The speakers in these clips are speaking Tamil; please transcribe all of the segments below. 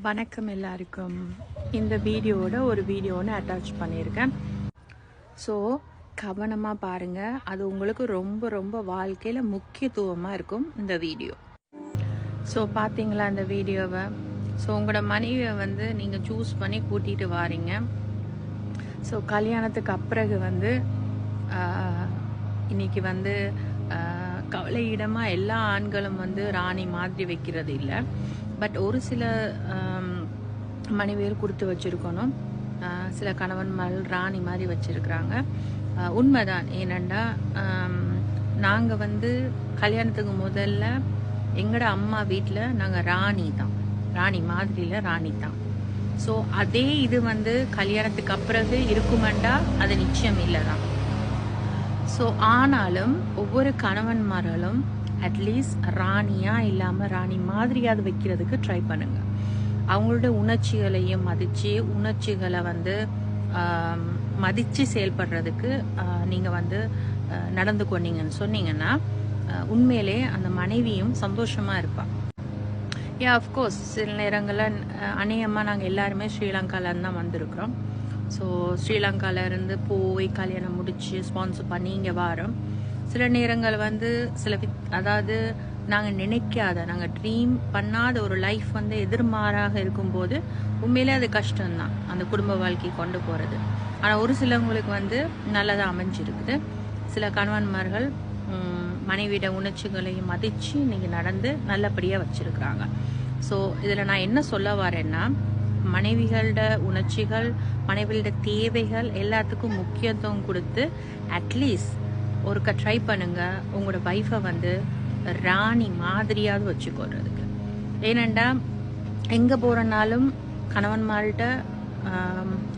வணக்கம் எல்லாருக்கும். இந்த வீடியோவோட ஒரு வீடியோன்னு அட்டாச் பண்ணியிருக்கேன். ஸோ கவனமாக பாருங்கள். அது உங்களுக்கு ரொம்ப ரொம்ப வாழ்க்கையில் முக்கியத்துவமாக இருக்கும் இந்த வீடியோ. ஸோ பார்த்தீங்களா இந்த வீடியோவை? ஸோ உங்களோட மனைவியை வந்து நீங்கள் சூஸ் பண்ணி கூட்டிகிட்டு வாரீங்க. ஸோ கல்யாணத்துக்கு அப்பிறகு வந்து இன்னைக்கு வந்து கவலையிடமாக எல்லா ஆண்களும் வந்து ராணி மாதிரி வைக்கிறது இல்லை. பட் ஒரு சில மனைவியர் கொடுத்து வச்சுருக்கணும். சில கணவன்மார்கள் ராணி மாதிரி வச்சுருக்குறாங்க. உண்மைதான். ஏனெண்டா நாங்கள் வந்து கல்யாணத்துக்கு முதல்ல எங்களோட அம்மா வீட்டில் நாங்கள் ராணி தான், ராணி மாதிரியில் ராணி தான். ஸோ அதே இது வந்து கல்யாணத்துக்கு அப்பிறகு இருக்குமெண்டா அது நிச்சயம் இல்லை தான். ஸோ ஆனாலும் ஒவ்வொரு கணவன்மார்களும் அட்லீஸ்ட் ராணியாக இல்லாமல் ராணி மாதிரியாவது வைக்கிறதுக்கு ட்ரை பண்ணுங்க. அவங்களோட உணர்ச்சிகளையும் மதித்து உணர்ச்சிகளை வந்து மதித்து செயல்படுறதுக்கு நீங்கள் வந்து நடந்து கொண்டீங்கன்னு சொன்னீங்கன்னா உண்மையிலே அந்த மனைவியும் சந்தோஷமாக இருப்பாள். அஃப்கோர்ஸ் சில நேரங்களில் அநேகமாக நாங்கள் எல்லாருமே ஸ்ரீலங்காவிலேருந்து தான் வந்திருக்கிறோம். ஸோ ஸ்ரீலங்காவிலேருந்து போய் கல்யாணம் முடித்து ஸ்பான்சர் பண்ணி இங்கே வரோம். சில நேரங்கள் வந்து அதாவது நாங்கள் நினைக்காத, நாங்கள் ட்ரீம் பண்ணாத ஒரு லைஃப் வந்து எதிர்மாறாக இருக்கும்போது உண்மையிலே அது கஷ்டம்தான் அந்த குடும்ப வாழ்க்கை கொண்டு போகிறது. ஆனால் ஒரு சிலவங்களுக்கு வந்து நல்லதாக அமைஞ்சிருக்குது. சில கணவன்மார்கள் மனைவியோட உணர்ச்சிகளையும் மதித்து இன்னைக்கு நடந்து நல்லபடியாக வச்சுருக்குறாங்க. ஸோ இதில் நான் என்ன சொல்ல வரேன்னா, மனைவிகளோட உணர்ச்சிகள், மனைவிகளோட தேவைகள் எல்லாத்துக்கும் முக்கியத்துவம் கொடுத்து அட்லீஸ்ட் ஒருக்க ட்ரை பண்ணுங்க உங்களோட வைஃபை வந்து ராணி மாதிரியாவது வச்சுக்கொள்றதுக்கு. ஏனெண்டா எங்கே போகிறனாலும் கணவன்மார்கிட்ட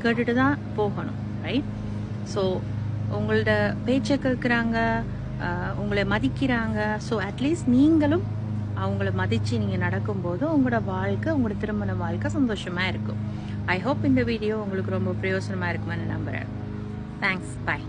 கேட்டுட்டு தான் போகணும், ரைட்? ஸோ உங்களோட பேச்சை கேட்குறாங்க, உங்களை மதிக்கிறாங்க. ஸோ அட்லீஸ்ட் நீங்களும் அவங்கள மதித்து நீங்கள் நடக்கும்போது உங்களோட வாழ்க்கை, உங்களோட திருமண வாழ்க்கை சந்தோஷமாக இருக்கும். ஐ ஹோப் இந்த வீடியோ உங்களுக்கு ரொம்ப பிரயோஜனமாக இருக்குமென்னு நம்புகிறேன். தேங்க்ஸ். பாய்.